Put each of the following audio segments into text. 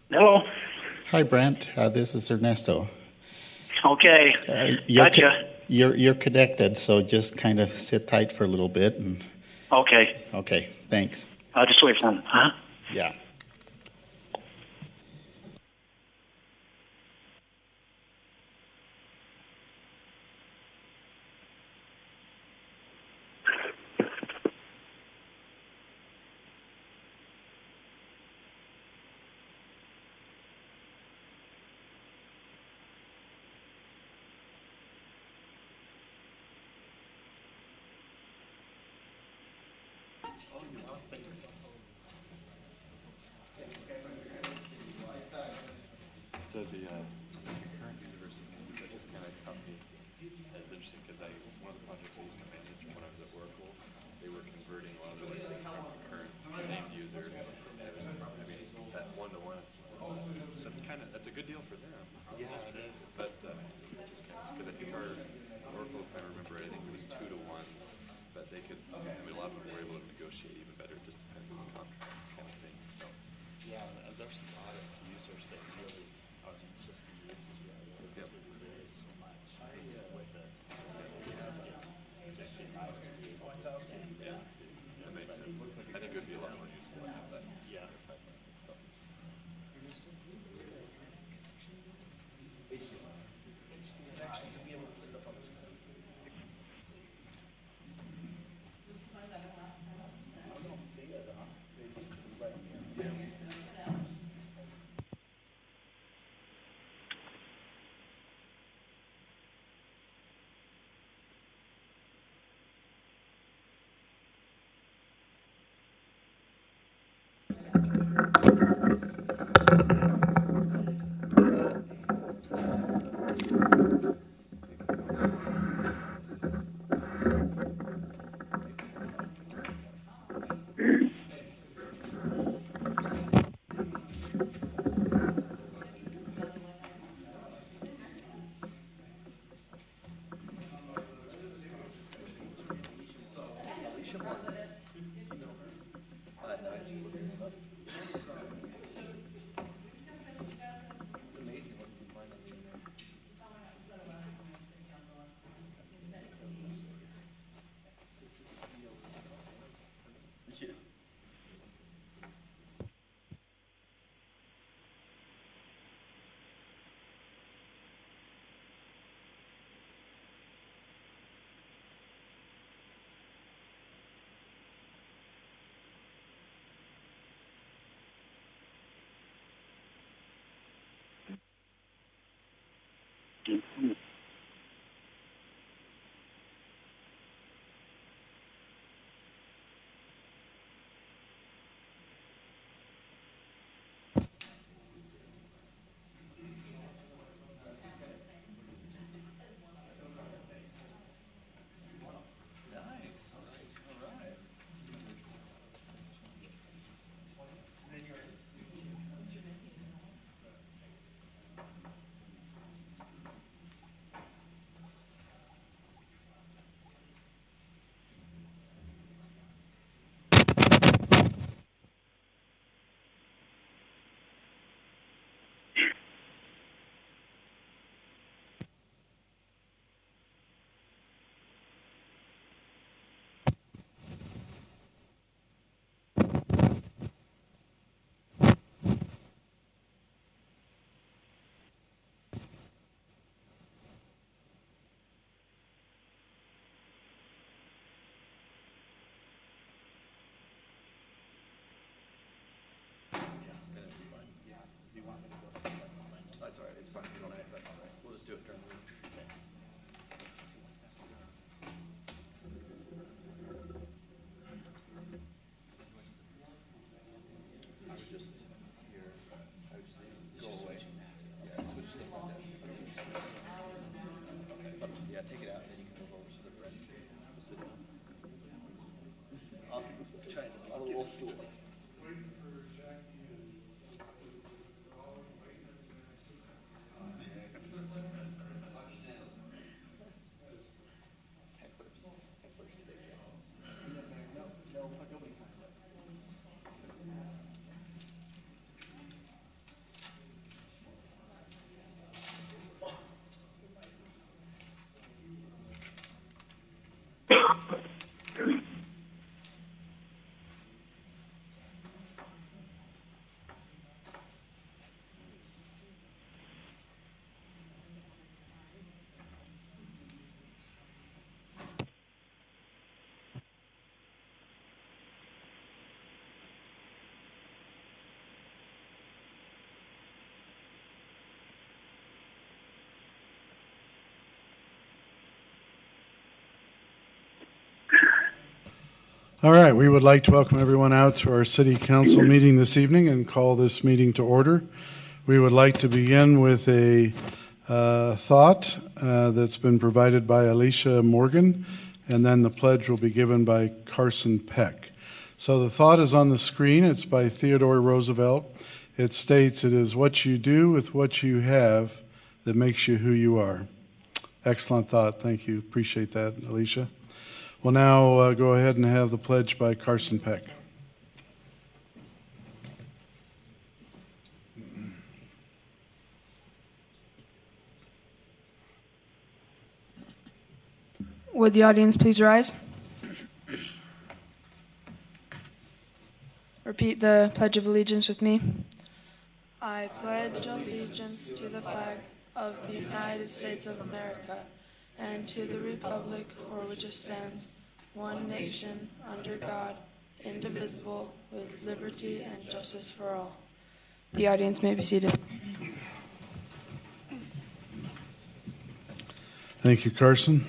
Hello. Hi, Brent. This is Ernesto. Okay. You're Gotcha. you're connected, so just kind of sit tight for a little bit. And Okay. okay, thanks. I'll just wait for him. Huh? Yeah. So the current universe that just kind of caught me as interesting because one of the projects I used to manage when I was at Oracle, they were converting a lot of the lists from current to named user. I mean, that one-to-one, that's a good deal for them. Yeah, it is. But just kind of, because I think our Oracle, if I remember right, I think it was 2-to-1, but they could, I mean, a lot of them were able to negotiate even better just depending on the contract kind of thing. So Yeah, there's a lot of users that really are just the users. Yeah, Yep. because it varies so much with the just be nice to be able to expand yeah, that. that makes sense. I think it would be a lot more useful to have that Yeah. presence. So. That's all right. It's fine. You don't have to. We'll just do it during the week. I would just here. I would just go away. Yeah, switch to the front desk. Okay. Yeah, take it out, and then you can move over to the front. We'll sit down. I'll try on a little stool. All right, we would like to welcome everyone out to our city council meeting this evening and call this meeting to order. We would like to begin with a thought that's been provided by Alicia Morgan, and then the pledge will be given by Carson Peck. So the thought is on the screen. It's by Theodore Roosevelt. It states, "It is what you do with what you have that makes you who you are." Excellent thought. Thank you. Appreciate that, Alicia. We'll now go ahead and have the pledge by Carson Peck. Would the audience please rise? Repeat the Pledge of Allegiance with me. I pledge allegiance to the flag of the United States of America and to the republic for which it stands, one nation, under God, indivisible, with liberty and justice for all. The audience may be seated. Thank you, Carson.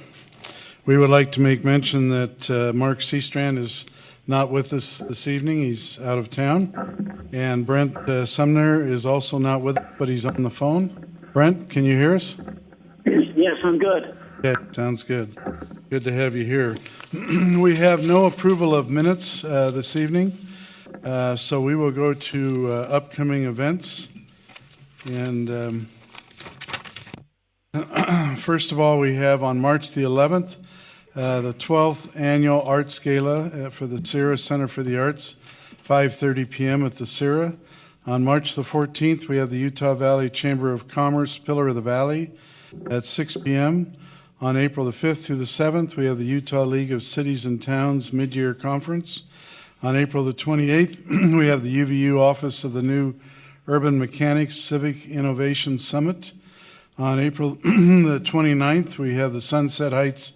We would like to make mention that Mark Seastrand is not with us this evening. He's out of town. And Brent Sumner is also not with us, but he's on the phone. Brent, can you hear us? Yes, I'm good. Okay, sounds good. Good to have you here. We have no approval of minutes this evening, so we will go to upcoming events. And first of all, we have on March the 11th, the 12th Annual Arts Gala for the Sierra Center for the Arts, 5:30 p.m. at the Sierra. On March the 14th, we have the Utah Valley Chamber of Commerce Pillar of the Valley at 6 p.m. On April the 5th through the 7th, we have the Utah League of Cities and Towns Mid-Year Conference. On April the 28th, we have the UVU Office of the New Urban Mechanics Civic Innovation Summit. On April the 29th, we have the Sunset Heights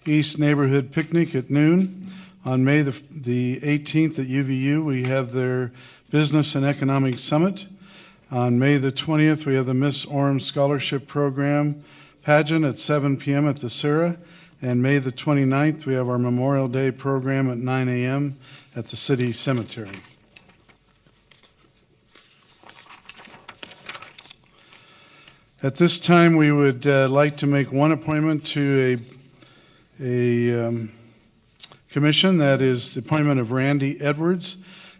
East Neighborhood Picnic at noon. On May the 18th at UVU, we have their Business and Economic Summit. On May the 20th, we have the Miss Orem Scholarship Program pageant at 7 p.m. at the Sierra. And May the 29th, we have our Memorial Day program at 9 a.m. at the City Cemetery. At this time, we would like to make one appointment to a commission, that is the appointment of Randy Edwards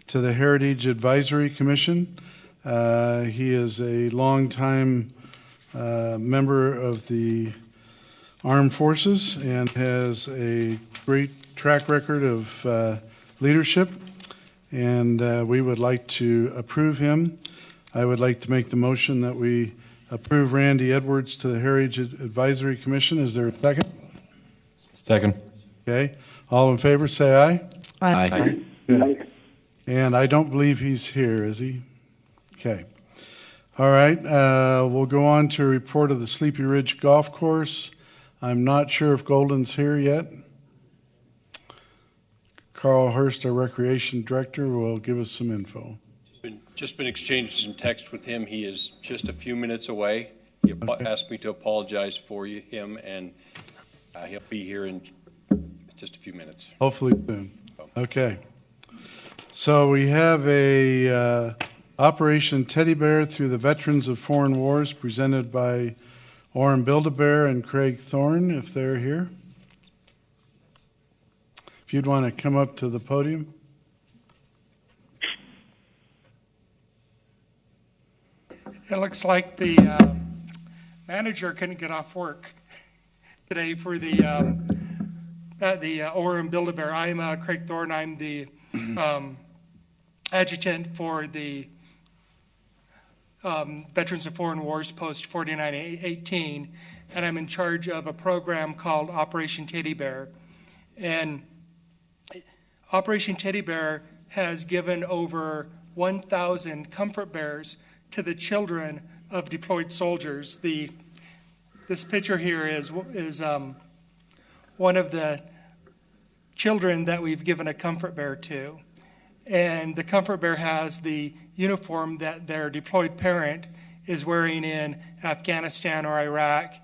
to the Heritage Advisory Commission. He is a longtime member of the Armed Forces and has a great track record of leadership, and we would like to approve him. I would like to make the motion that we approve Randy Edwards to the Heritage Advisory Commission. Is there a second? Second. Okay. All in favor, say aye. Aye. Okay. And I don't believe he's here, is he? Okay. All right. We'll go on to a report of the Sleepy Ridge Golf Course. I'm not sure if Golden's here yet. Carl Hurst, our Recreation Director, will give us some info. Just been exchanging some text with him. He is just a few minutes away. He asked me to apologize for him, and he'll be here in just a few minutes. Hopefully soon. Okay. So we have a Operation Teddy Bear through the Veterans of Foreign Wars presented by Orem Build-A-Bear and Craig Thorne, if they're here. If you'd want to come up to the podium. It looks like the manager couldn't get off work today for the Orem Build-A-Bear. I'm Craig Thorne. I'm the adjutant for the Veterans of Foreign Wars Post 4918, and I'm in charge of a program called Operation Teddy Bear. And Operation Teddy Bear has given over 1,000 comfort bears to the children of deployed soldiers. This picture here is one of the children that we've given a comfort bear to. And the comfort bear has the uniform that their deployed parent is wearing in Afghanistan or Iraq.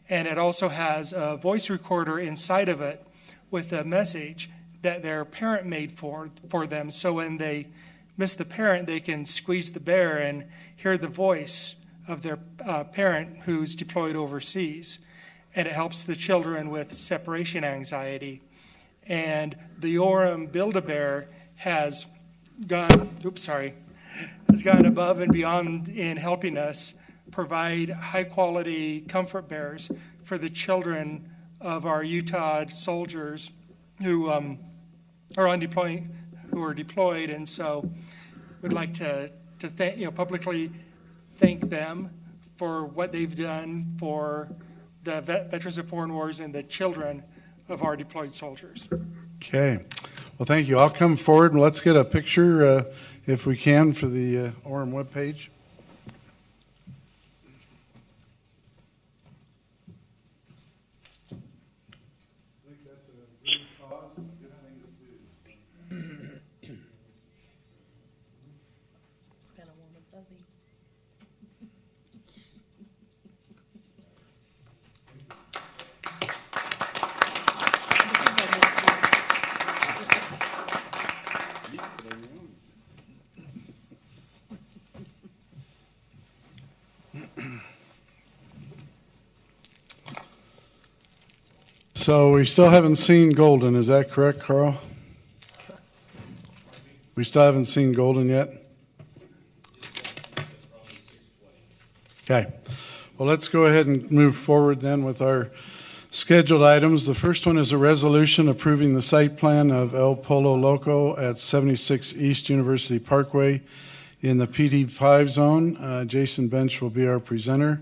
And it also has a voice recorder inside of it with a message that their parent made for them. So when they miss the parent, they can squeeze the bear and hear the voice of their parent who's deployed overseas. And it helps the children with separation anxiety. And the Orem Build-A-Bear has gone above and beyond in helping us provide high-quality comfort bears for the children of our Utah soldiers who are deployed, and so we'd like to publicly thank them for what they've done for the veterans of foreign wars and the children of our deployed soldiers. Okay. Well, thank you. I'll come forward and let's get a picture, if we can, for the Orem webpage. It's kind of warm and fuzzy. So we still haven't seen Golden, is that correct, Carl? We still haven't seen Golden yet? Okay. Well, let's go ahead and move forward then with our scheduled items. The first one is a resolution approving the site plan of El Polo Loco at 76 East University Parkway in the PD5 zone. Jason Bench will be our presenter.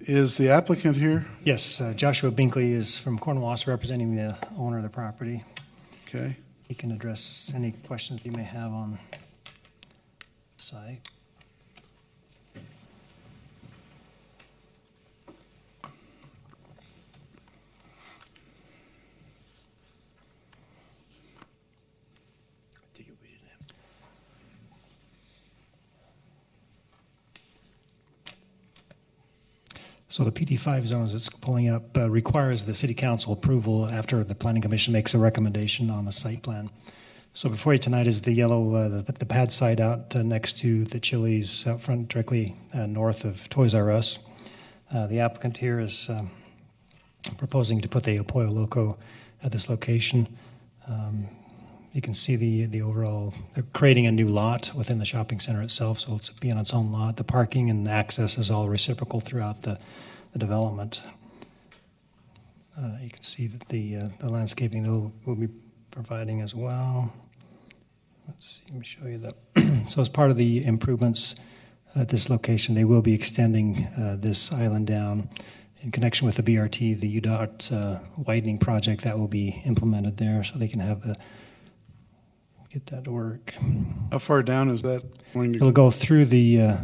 Is the applicant here? Yes, Joshua Binkley is from Cornwallis, representing the owner of the property. Okay. He can address any questions you may have on the site. So the PD5 zones it's pulling up requires the city council approval after the planning commission makes a recommendation on the site plan. So before you tonight is the yellow, the pad site out next to the Chili's out front directly north of Toys R Us. The applicant here is proposing to put the El Pollo Loco at this location. You can see the overall, they're creating a new lot within the shopping center itself, so it's being on its own lot. The parking and access is all reciprocal throughout the development. You can see that the landscaping will be providing as well. Let's see, let me show you that. So as part of the improvements at this location, they will be extending this island down in connection with the BRT, the UDOT widening project that will be implemented there, so they can have get that to work. How far down is that going to It'll go through the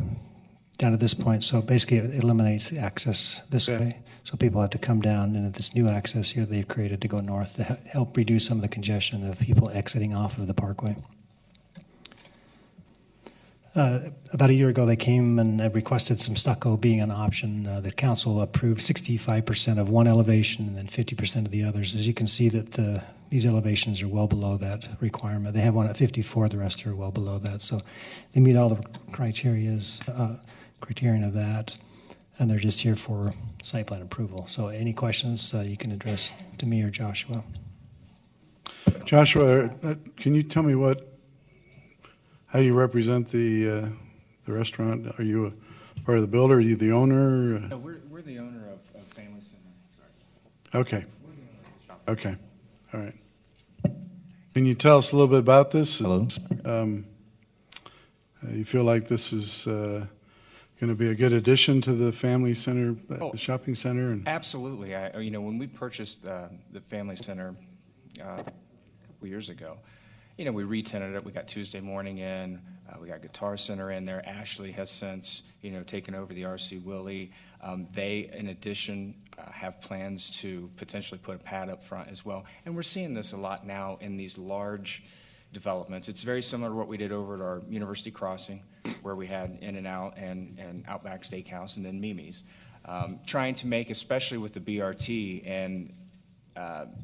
down to this point, so basically it eliminates the access this way. So people have to come down, and this new access here they've created to go north to help reduce some of the congestion of people exiting off of the parkway. About a year ago, they came and requested some stucco being an option. The council approved 65% of one elevation and then 50% of the others. As you can see, that these elevations are well below that requirement. They have one at 54; the rest are well below that. So they meet all the criterion of that, and they're just here for site plan approval. So any questions you can address to me or Joshua. Joshua, can you tell me how you represent the restaurant? Are you a part of the builder? Are you the owner? No, we're the owner of Family Center. Sorry. Okay. Okay. All right. Can you tell us a little bit about this? Hello. You feel like this is going to be a good addition to the Family Center, shopping center? And Absolutely. When we purchased the Family Center a couple years ago, we re-tenanted it. We got Tuesday Morning in. We got Guitar Center in there. Ashley has since, taken over the RC Willie. They, in addition, have plans to potentially put a pad up front as well. And we're seeing this a lot now in these large developments. It's very similar to what we did over at our University Crossing, where we had In-N-Out and Outback Steakhouse and then Mimi's. Trying to make, especially with the BRT and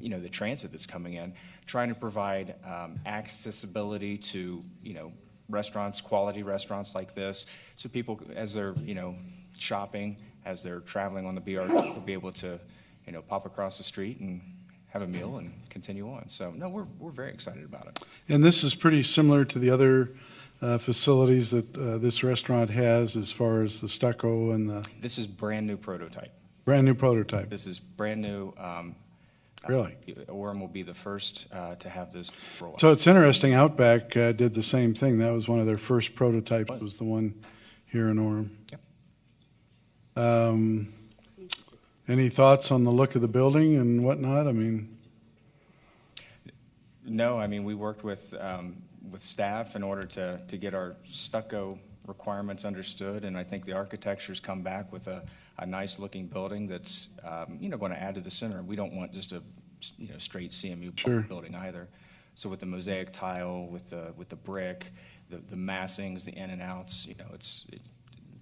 the transit that's coming in, trying to provide accessibility to, restaurants, quality restaurants like this, so people, as they're, shopping, as they're traveling on the BRT, will be able to, pop across the street and have a meal and continue on. So, no, we're very excited about it. And this is pretty similar to the other facilities that this restaurant has as far as the stucco and the... This is brand new prototype. Brand new prototype. This is brand new. Really? Orem will be the first to have this roll out. So it's interesting, Outback did the same thing. That was one of their first prototypes, was the one here in Orem. Yep. Any thoughts on the look of the building and whatnot? I mean... No, I mean, we worked with staff in order to get our stucco requirements understood, and I think the architecture's come back with a nice looking building that's going to add to the center. We don't want just a straight CMU Sure. building either. So with the mosaic tile, with the brick, the massings, the in and outs, it'd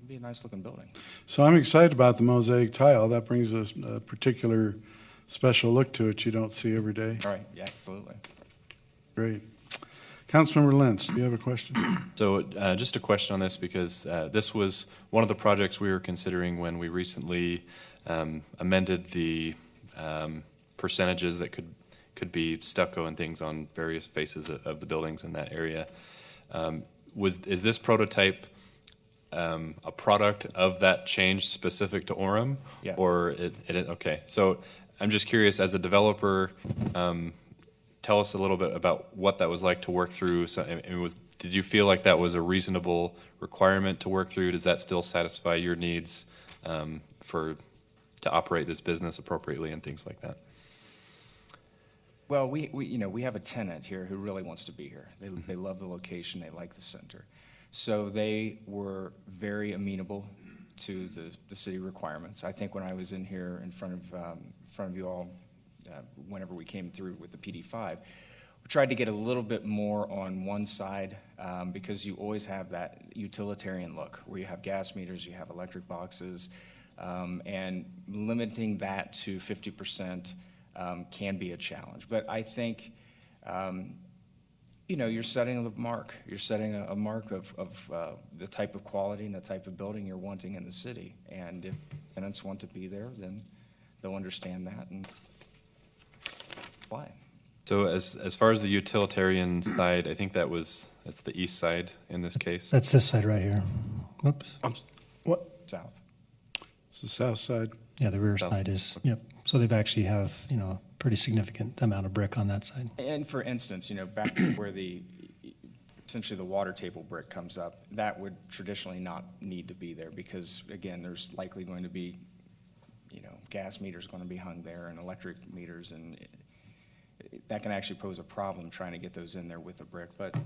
be a nice looking building. So I'm excited about the mosaic tile. That brings a particular special look to it you don't see every day. All right, yeah, absolutely. Great. Councilmember Lentz, do you have a question? So just a question on this, because this was one of the projects we were considering when we recently amended the percentages that could be stucco and things on various faces of the buildings in that area. Is this prototype a product of that change specific to Orem? Yeah. Or okay. So I'm just curious, as a developer, tell us a little bit about what that was like to work through. So, did you feel like that was a reasonable requirement to work through? Does that still satisfy your needs to operate this business appropriately and things like that? Well, we have a tenant here who really wants to be here. They love the location. They like the center. So they were very amenable to the city requirements. I think when I was in here in front of you all, whenever we came through with the PD5, we tried to get a little bit more on one side because you always have that utilitarian look where you have gas meters, you have electric boxes, and limiting that to 50% can be a challenge. But I think, you're setting a mark. You're setting a mark of the type of quality and the type of building you're wanting in the city. And if tenants want to be there, then they'll understand that and why. So as far as the utilitarian side, I think that's the east side in this case. That's this side right here. Whoops. What? South. It's the south side. Yeah, the rear side is, yep. So they've actually have, a pretty significant amount of brick on that side. And for instance, back where essentially the water table brick comes up, that would traditionally not need to be there because, again, there's likely going to be, gas meters going to be hung there and electric meters, and that can actually pose a problem trying to get those in there with the brick. But,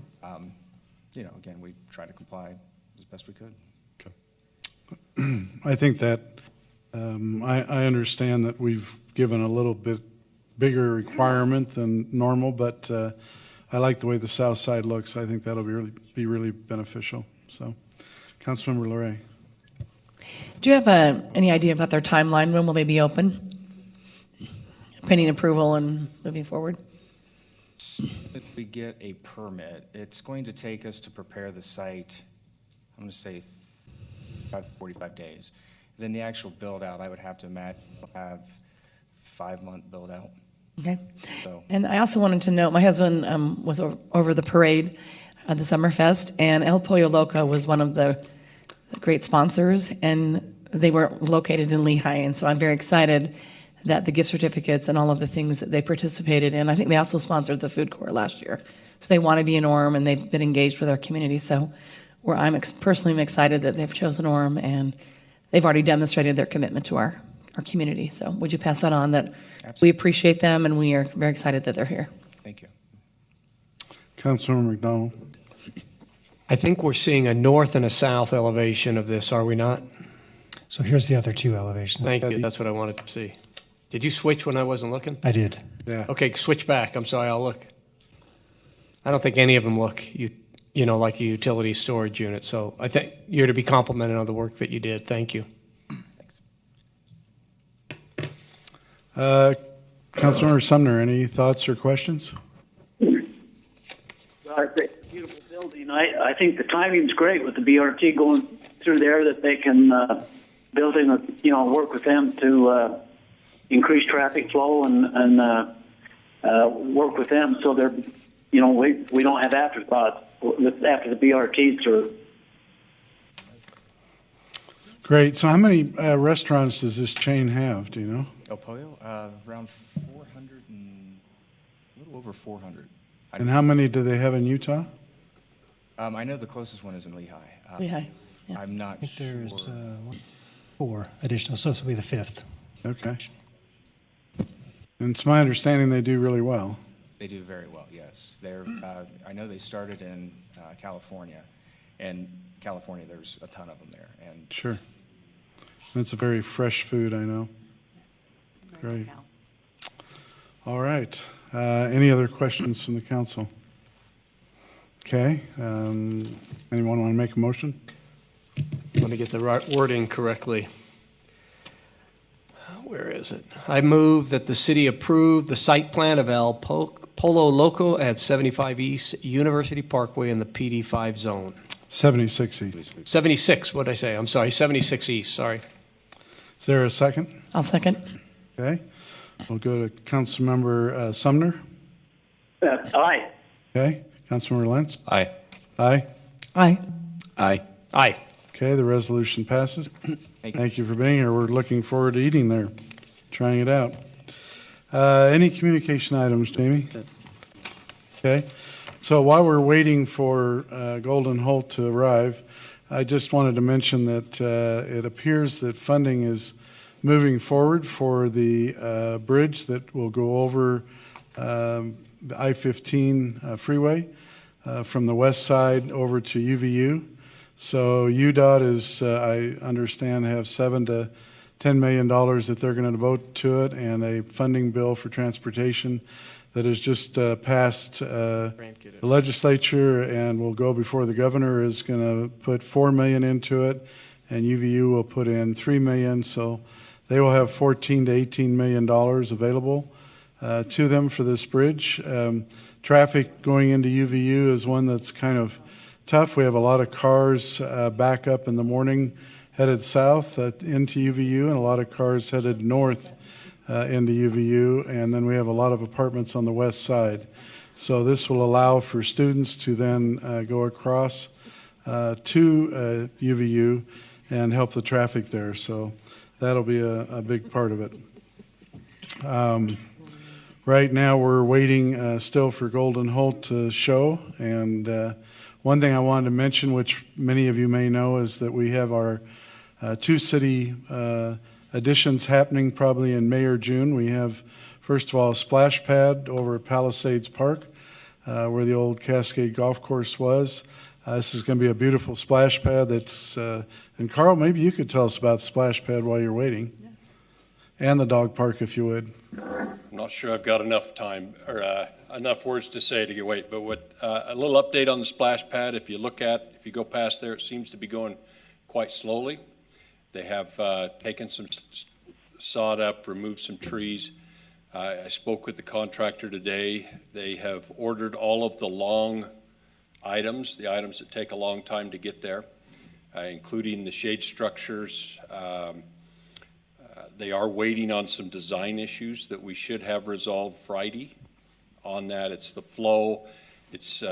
again, we try to comply as best we could. Okay. I think that I understand that we've given a little bit bigger requirement than normal, but I like the way the south side looks. I think that'll be really beneficial. So, Councilmember Luray. Do you have any idea about their timeline? When will they be open? Pending approval and moving forward? If we get a permit, it's going to take us to prepare the site, I'm going to say 45 days. Then the actual build out, I would have to imagine we'll have 5-month build out. Okay. So. And I also wanted to note, my husband was over the parade at the Summerfest, and El Pollo Loco was one of the great sponsors, and they were located in Lehigh. And so I'm very excited that the gift certificates and all of the things that they participated in, I think they also sponsored the food court last year. So they want to be in Orem, and they've been engaged with our community. So I'm personally excited that they've chosen Orem, and they've already demonstrated their commitment to our community. So would you pass that on, that Absolutely. We appreciate them, and we are very excited that they're here. Thank you. Councilmember McDonald. I think we're seeing a north and a south elevation of this, are we not? So here's the other two elevations. Thank you. That's what I wanted to see. Did you switch when I wasn't looking? I did. Yeah. Okay, switch back. I'm sorry, I'll look. I don't think any of them look, like a utility storage unit. So I think you're to be complimented on the work that you did. Thank you. Thanks. Councilmember Sumner, any thoughts or questions? It's a beautiful building. I think the timing's great with the BRT going through there, that they can work with them to increase traffic flow and work with them so they're, we don't have afterthoughts after the BRT through. Great. So how many restaurants does this chain have? Do you know? El Pollo, around 400 and a little over 400. And how many do they have in Utah? I know the closest one is in Lehigh. Lehigh, yeah. I'm not I think sure. there's 4 additional, so this will be the 5th. Okay. And it's my understanding they do really well. They do very well, yes. They're, I know they started in California, and California, there's a ton of them there. And Sure. It's a very fresh food, I know. Great. All right. Any other questions from the council? Okay. Anyone want to make a motion? Let me get the right wording correctly. Where is it? I move that the city approve the site plan of El Polo Loco at 75 East University Parkway in the PD5 zone. 76 East. 76, what did I say? I'm sorry, 76 East, sorry. Is there a second? I'll second. Okay. We'll go to Councilmember Sumner. Aye. Okay. Councilmember Lentz. Aye. Aye. Aye. Aye. Aye. Okay, the resolution passes. Thank you for being here. We're looking forward to eating there, trying it out. Any communication items, Jamie? Okay. So while we're waiting for Golden Holt to arrive, I just wanted to mention that it appears that funding is moving forward for the bridge that will go over the I-15 freeway from the west side over to UVU. So UDOT is, I understand, have $7 to $10 million that they're going to devote to it, and a funding bill for transportation that has just passed the legislature and will go before the governor is going to put $4 million into it, and UVU will put in $3 million. So they will have $14 to $18 million available to them for this bridge. Traffic going into UVU is one that's kind of tough. We have a lot of cars back up in the morning headed south into UVU, and a lot of cars headed north into UVU, and then we have a lot of apartments on the west side. So this will allow for students to then go across to UVU and help the traffic there. So that'll be a big part of it. Right now we're waiting still for Golden Holt to show, and one thing I wanted to mention, which many of you may know, is that we have our 2 city additions happening probably in May or June. We have, first of all, a splash pad over at Palisades Park, where the old Cascade Golf Course was. This is going to be a beautiful splash pad that's, and Carl, maybe you could tell us about splash pad while you're waiting. Yeah. And the dog park, if you would. I'm not sure I've got enough time or enough words to say to wait, but what a little update on the splash pad. If you go past there, it seems to be going quite slowly. They have taken some sod up, removed some trees. I spoke with the contractor today. They have ordered all of the long items, the items that take a long time to get there, including the shade structures. They are waiting on some design issues that we should have resolved Friday. On that, it's the flow. It's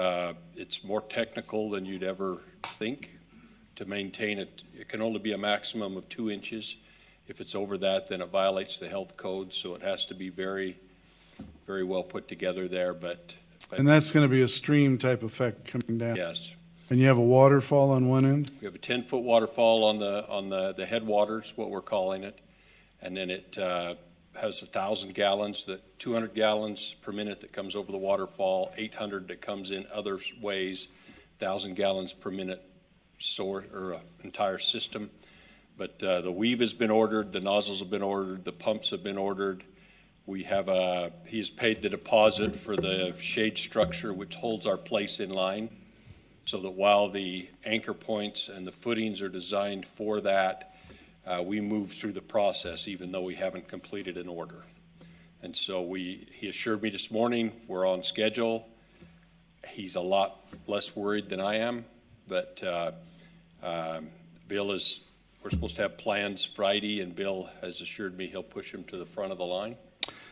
more technical than you'd ever think. To maintain it, it can only be a maximum of 2 inches. If it's over that, then it violates the health code. So it has to be very, very well put together there. But and that's going to be a stream type effect coming down. Yes. And you have a waterfall on one end. We have a 10-foot waterfall on the headwaters, what we're calling it. And then it has 1,000 gallons, 200 gallons per minute that comes over the waterfall, 800 that comes in other ways, 1,000 gallons per minute entire system. But the weave has been ordered, the nozzles have been ordered, the pumps have been ordered. He's paid the deposit for the shade structure, which holds our place in line, so that while the anchor points and the footings are designed for that, we move through the process even though we haven't completed an order. And so he assured me this morning we're on schedule. He's a lot less worried than I am, but Bill is, we're supposed to have plans Friday, and Bill has assured me he'll push them to the front of the line.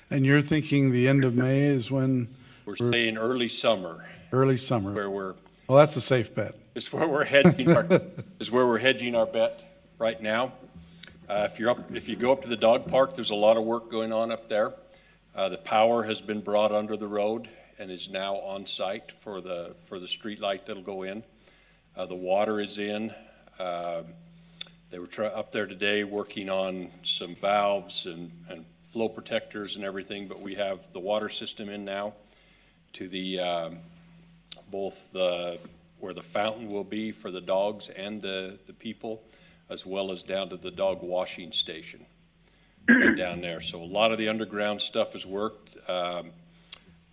And you're thinking the end of May is when? We're saying early summer. Early summer. Where we're. Well, that's a safe bet. Is where we're hedging our bet right now. If you go up to the dog park, there's a lot of work going on up there. The power has been brought under the road and is now on site for the street light that'll go in. The water is in. They were up there today working on some valves and flow protectors and everything, but we have the water system in now to the both where the fountain will be for the dogs and the people, as well as down to the dog washing station down there. So a lot of the underground stuff has worked.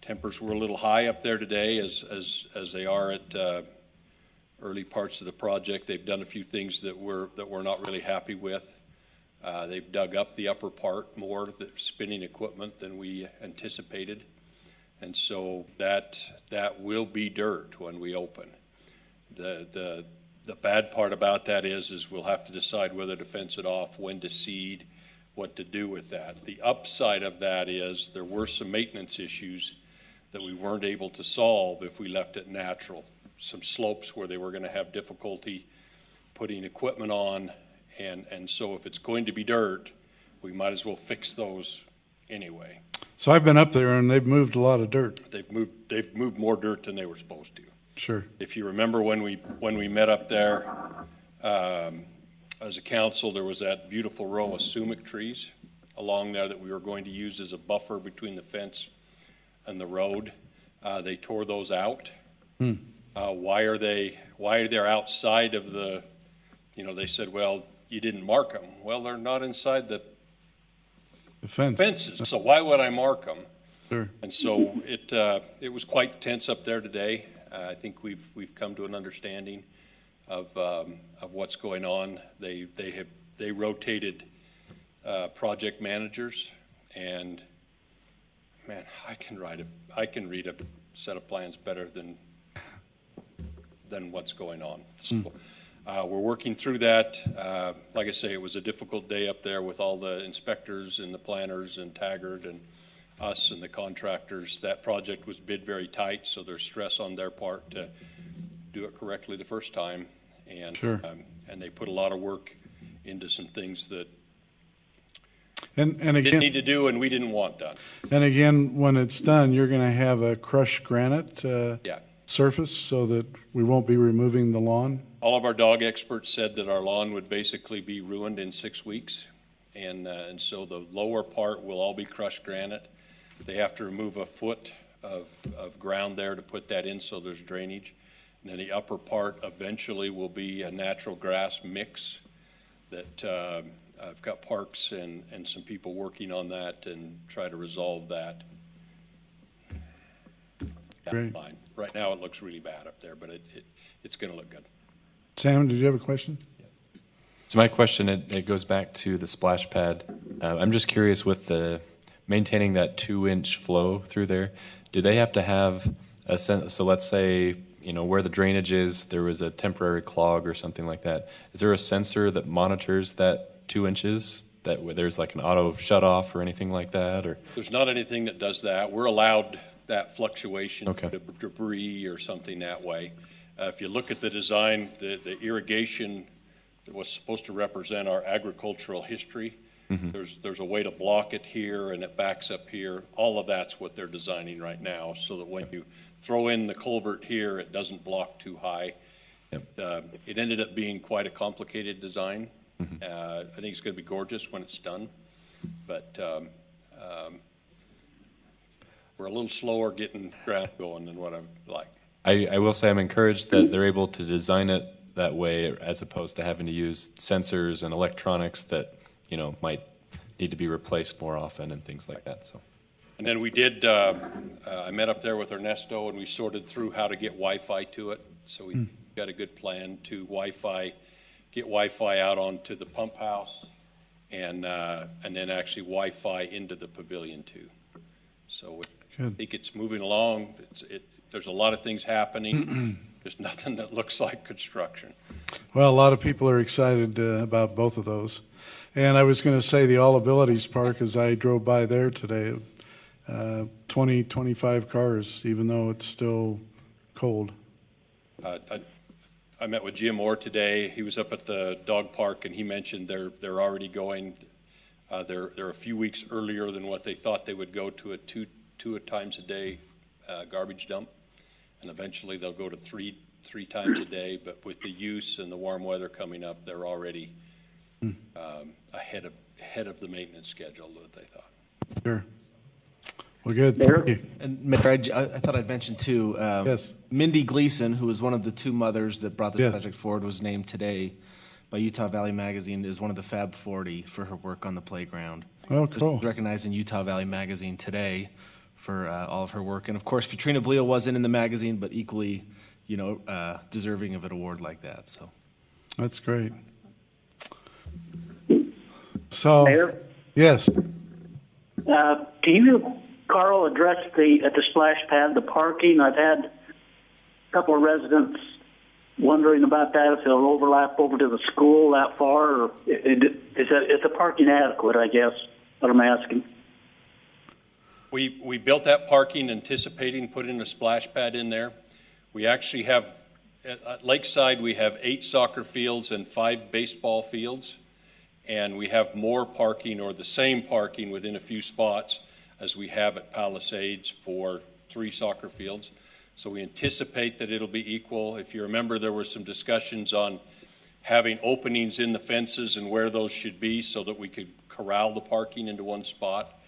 Tempers were a little high up there today, as they are at early parts of the project. They've done a few things that we're not really happy with. They've dug up the upper part more, the spinning equipment, than we anticipated. And so that will be dirt when we open. The bad part about that is we'll have to decide whether to fence it off, when to seed, what to do with that. The upside of that is there were some maintenance issues that we weren't able to solve if we left it natural. Some slopes where they were going to have difficulty putting equipment on, and so if it's going to be dirt, we might as well fix those anyway. So I've been up there and they've moved a lot of dirt. They've moved more dirt than they were supposed to. Sure. If you remember when we met up there as a council, there was that beautiful row of sumac trees along there that we were going to use as a buffer between the fence and the road. They tore those out. Why are they outside of the, they said, well, you didn't mark them. Well, they're not inside the fences, so why would I mark them? Sure. And so it was quite tense up there today. I think we've come to an understanding of what's going on. They rotated project managers, and man, I can read a set of plans better than what's going on. So we're working through that. Like I say, it was a difficult day up there with all the inspectors and the planners and Taggart and us and the contractors. That project was bid very tight, so there's stress on their part to do it correctly the first time. And sure. And they put a lot of work into some things that and again, didn't need to do and we didn't want done. And again, when it's done, you're going to have a crushed granite surface so that we won't be removing the lawn. All of our dog experts said that our lawn would basically be ruined in 6 weeks. And so the lower part will all be crushed granite. They have to remove a foot of ground there to put that in so there's drainage. And then the upper part eventually will be a natural grass mix that I've got Parks and some people working on that and try to resolve that. Great. Fine. Right now it looks really bad up there, but it's going to look good. Sam, did you have a question? So my question, it goes back to the splash pad. I'm just curious with maintaining that 2-inch flow through there, do they have to have a sense, so let's say, where the drainage is, there was a temporary clog or something like that. Is there a sensor that monitors that 2 inches, that there's like an auto shut off or anything like that? Or there's not anything that does that. We're allowed that fluctuation, okay. Debris or something that way. If you look at the design, the irrigation was supposed to represent our agricultural history. Mm-hmm. There's a way to block it here and it backs up here. All of that's what they're designing right now, so that when you throw in the culvert here, it doesn't block too high. Yep. It ended up being quite a complicated design. Mm-hmm. I think it's going to be gorgeous when it's done, but we're a little slower getting ground going than what I'd like. I will say I'm encouraged that they're able to design it that way as opposed to having to use sensors and electronics that might need to be replaced more often and things like that. So, and then we did. I met up there with Ernesto and we sorted through how to get Wi-Fi to it. So we got a good plan to get Wi-Fi out onto the pump house, and then actually Wi-Fi into the pavilion too. So I Good. think it's moving along. There's a lot of things happening. There's nothing that looks like construction. Well, a lot of people are excited about both of those. And I was going to say the All Abilities Park, as I drove by there today, 20, 25 cars, even though it's still cold. I met with Jim Orr today. He was up at the dog park, and he mentioned they're already going. They're a few weeks earlier than what they thought they would go to a two times a day garbage dump, and eventually they'll go to three times a day. But with the use and the warm weather coming up, they're already ahead of the maintenance schedule that they thought. Sure. Well, good. Mayor? Thank you. And Mayor, I thought I'd mention too, Yes. Mindy Gleason, who was one of the two mothers that brought this Yeah. project forward, was named today by Utah Valley Magazine as one of the Fab 40 for her work on the playground. Oh, cool. Recognizing Utah Valley Magazine today for all of her work. And of course, Katrina Bleal wasn't in the magazine, but equally, deserving of an award like that. So That's great. So, Mayor? yes. Can you, Carl, address at the splash pad, the parking? I've had a couple of residents wondering about that, if it'll overlap over to the school that far, or is the parking adequate, I guess, what I'm asking. We built that parking anticipating putting a splash pad in there. We actually have, at Lakeside, we have 8 soccer fields and 5 baseball fields. And we have more parking, or the same parking within a few spots as we have at Palisades for 3 soccer fields. So we anticipate that it'll be equal. If you remember, there were some discussions on having openings in the fences and where those should be so that we could corral the parking into one spot.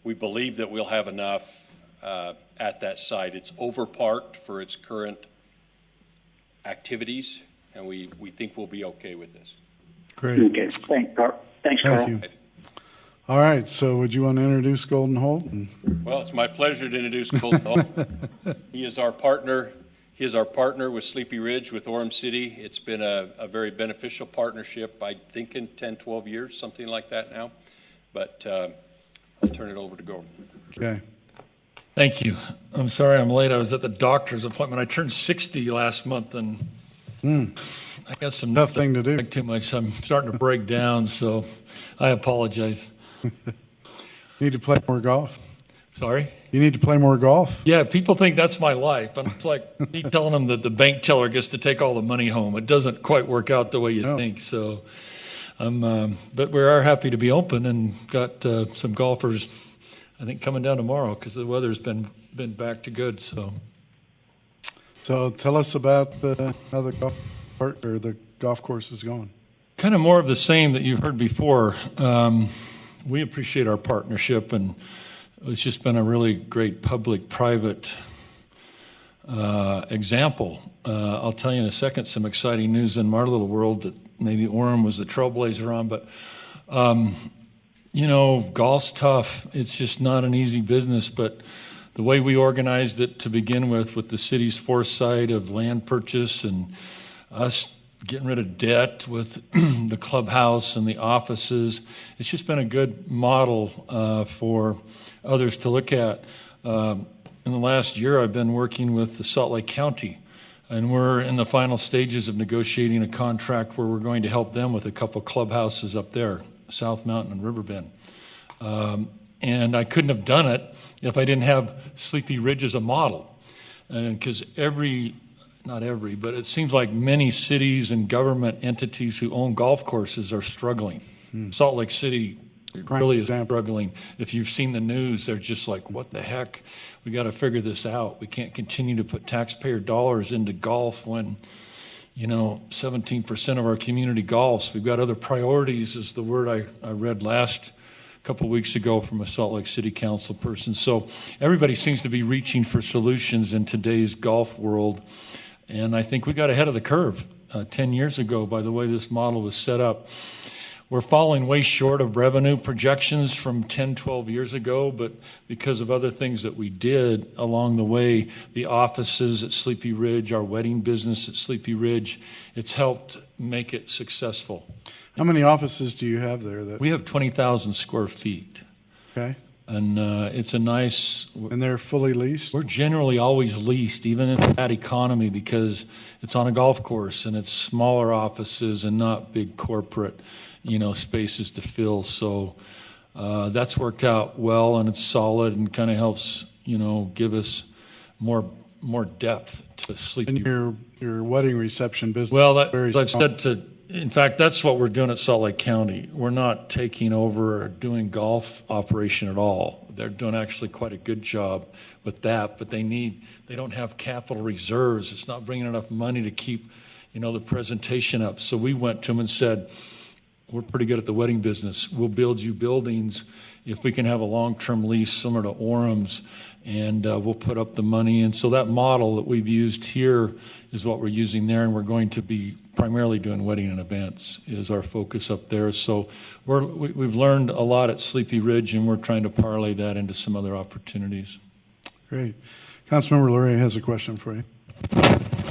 We believe that we'll have enough at that site. It's overparked for its current activities, and we think we'll be okay with this. Great. Okay, thanks, Carl. Thank you. All right, so would you want to introduce Golden Holt? Well, it's my pleasure to introduce Golden Holt. He is our partner. He is our partner with Sleepy Ridge, with Orem City. It's been a very beneficial partnership, I think in 10, 12 years, something like that now. But I'll turn it over to Gordon. Okay. Thank you. I'm sorry I'm late. I was at the doctor's appointment. I turned 60 last month, and I got some tough thing to do. Too much. I'm starting to break down, so I apologize. Need to play more golf? Sorry? You need to play more golf? Yeah, people think that's my life. And it's like me telling them that the bank teller gets to take all the money home. It doesn't quite work out the way you think. So, but we are happy to be open and got some golfers, I think, coming down tomorrow because the weather's been back to good. So tell us about how the golf course is going. Kind of more of the same that you've heard before. We appreciate our partnership, and it's just been a really great public-private example. I'll tell you in a second some exciting news in our little world that maybe Orem was the trailblazer on, but golf's tough. It's just not an easy business, but the way we organized it to begin with the city's foresight of land purchase and us getting rid of debt with the clubhouse and the offices, it's just been a good model for others to look at. In the last year, I've been working with the Salt Lake County, and we're in the final stages of negotiating a contract where we're going to help them with a couple clubhouses up there, South Mountain and Riverbend. And I couldn't have done it if I didn't have Sleepy Ridge as a model. And because not every, but it seems like many cities and government entities who own golf courses are struggling. Salt Lake City really is struggling. If you've seen the news, they're just like, what the heck? We got to figure this out. We can't continue to put taxpayer dollars into golf when 17% of our community golfs. We've got other priorities, is the word I read last couple of weeks ago from a Salt Lake City Council person. So everybody seems to be reaching for solutions in today's golf world. And I think we got ahead of the curve 10 years ago by the way this model was set up. We're falling way short of revenue projections from 10, 12 years ago, but because of other things that we did along the way, the offices at Sleepy Ridge, our wedding business at Sleepy Ridge, it's helped make it successful. How many offices do you have there? We have 20,000 square feet. Okay. And it's a nice. And they're fully leased? We're generally always leased, even in that economy, because it's on a golf course and it's smaller offices and not big corporate, spaces to fill. So that's worked out well, and it's solid and kind of helps, give us more depth to sleep. And your wedding reception business. Well, as I've said in fact, that's what we're doing at Salt Lake County. We're not taking over or doing golf operation at all. They're doing actually quite a good job with that, but they don't have capital reserves. It's not bringing enough money to keep, the presentation up. So we went to them and said, we're pretty good at the wedding business. We'll build you buildings if we can have a long-term lease similar to Orem's, and we'll put up the money. And so that model that we've used here is what we're using there, and we're going to be primarily doing wedding and events is our focus up there. So we've learned a lot at Sleepy Ridge, and we're trying to parlay that into some other opportunities. Great. Councilmember Laurier has a question for you.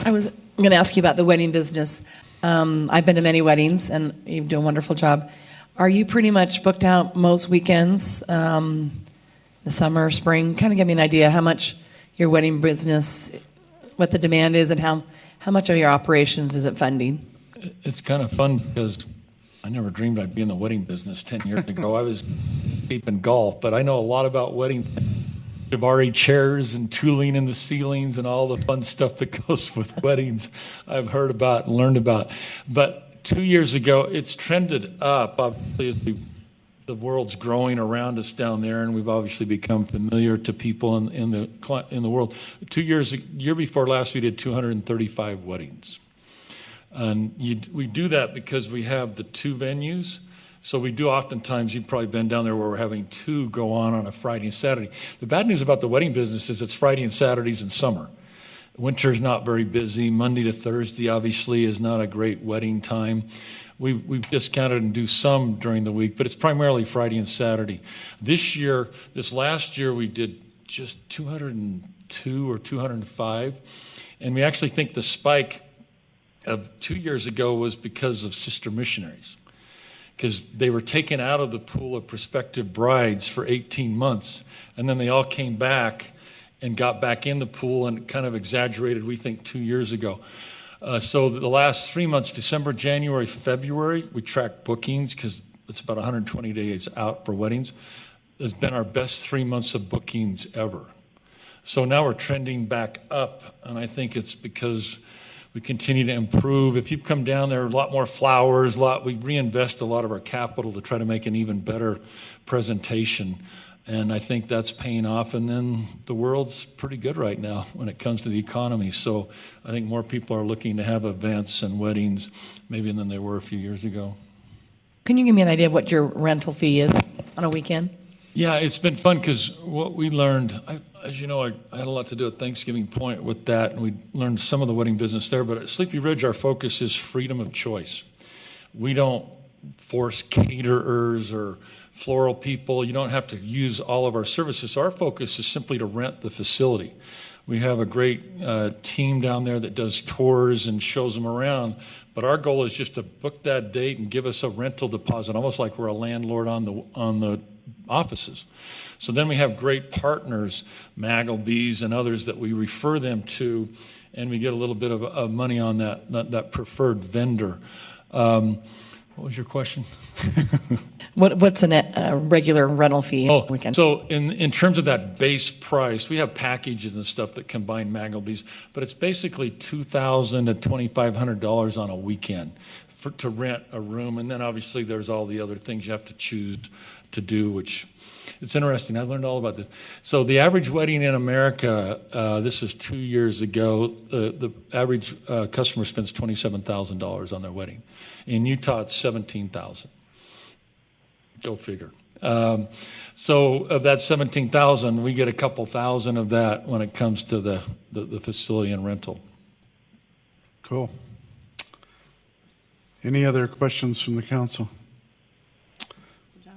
I was going to ask you about the wedding business. I've been to many weddings, and you do a wonderful job. Are you pretty much booked out most weekends, the summer, spring? Kind of give me an idea how much your wedding business, what the demand is, and how much of your operations is it funding? It's kind of fun because I never dreamed I'd be in the wedding business 10 years ago. I was deep in golf, but I know a lot about wedding Javari chairs and tooling in the ceilings and all the fun stuff that goes with weddings I've heard about and learned about. But 2 years ago, it's trended up. Obviously, the world's growing around us down there, and we've obviously become familiar to people in the world. Year before last, we did 235 weddings. And we do that because we have the two venues. So we do oftentimes, you've probably been down there where we're having two go on a Friday and Saturday. The bad news about the wedding business is it's Friday and Saturdays in summer. Winter's not very busy. Monday to Thursday, obviously, is not a great wedding time. We've discounted and do some during the week, but it's primarily Friday and Saturday. This last year, we did just 202 or 205, and we actually think the spike of 2 years ago was because of sister missionaries, because they were taken out of the pool of prospective brides for 18 months, and then they all came back and got back in the pool and kind of exaggerated, we think, 2 years ago. So the last 3 months, December, January, February, we track bookings because it's about 120 days out for weddings. It's been our best 3 months of bookings ever. So now we're trending back up, and I think it's because we continue to improve. If you come down there, a lot more flowers, we reinvest a lot of our capital to try to make an even better presentation. And I think that's paying off. And then the world's pretty good right now when it comes to the economy. So I think more people are looking to have events and weddings maybe than they were a few years ago. Can you give me an idea of what your rental fee is on a weekend? Yeah, it's been fun because what we learned, as you know, I had a lot to do at Thanksgiving Point with that, and we learned some of the wedding business there. But at Sleepy Ridge, our focus is freedom of choice. We don't force caterers or floral people. You don't have to use all of our services. Our focus is simply to rent the facility. We have a great team down there that does tours and shows them around. But our goal is just to book that date and give us a rental deposit, almost like we're a landlord on the offices. So then we have great partners, Maggleby's and others that we refer them to, and we get a little bit of money on that preferred vendor. What was your question? What's a regular rental fee? Weekend? So in terms of that base price, we have packages and stuff that combine Maggleby's, but it's basically $2,000 to $2,500 on a weekend to rent a room, and then obviously there's all the other things you have to choose to do, which it's interesting. I learned all about this. So the average wedding in America, this was 2 years ago, the average customer spends $27,000 on their wedding. In Utah, it's $17,000. Go figure. So of that $17,000, we get a couple thousand of that when it comes to the facility and rental. Cool. Any other questions from the council?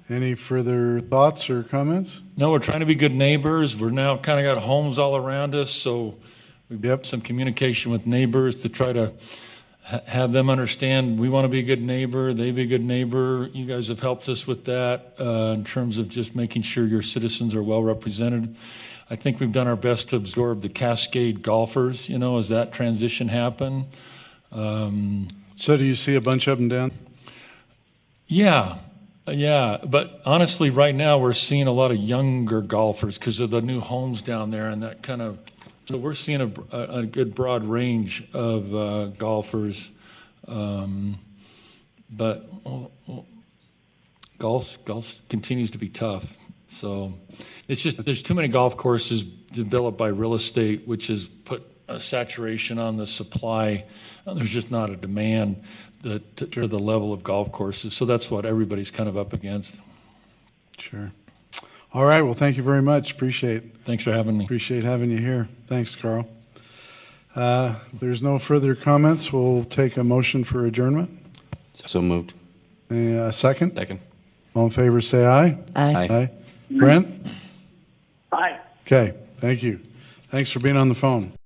Any further thoughts or comments? No, we're trying to be good neighbors. We're now kind of got homes all around us, so we've got some communication with neighbors to try to have them understand we want to be a good neighbor, they be a good neighbor. You guys have helped us with that in terms of just making sure your citizens are well represented. I think we've done our best to absorb the Cascade golfers, as that transition happened. So do you see a bunch of them down? Yeah, but honestly, right now we're seeing a lot of younger golfers because of the new homes down there and that kind of. So we're seeing a good broad range of golfers, but golf continues to be tough. So it's just there's too many golf courses developed by real estate, which has put a saturation on the supply. There's just not a demand to the level of golf courses. So that's what everybody's kind of up against. Sure. All right. Well, thank you very much. Appreciate it. Thanks for having me. Appreciate having you here. Thanks, Carl. There's no further comments. We'll take a motion for adjournment. So moved. A second? Second. All in favor, say aye. Aye. Brent? Aye. Okay. Thank you. Thanks for being on the phone.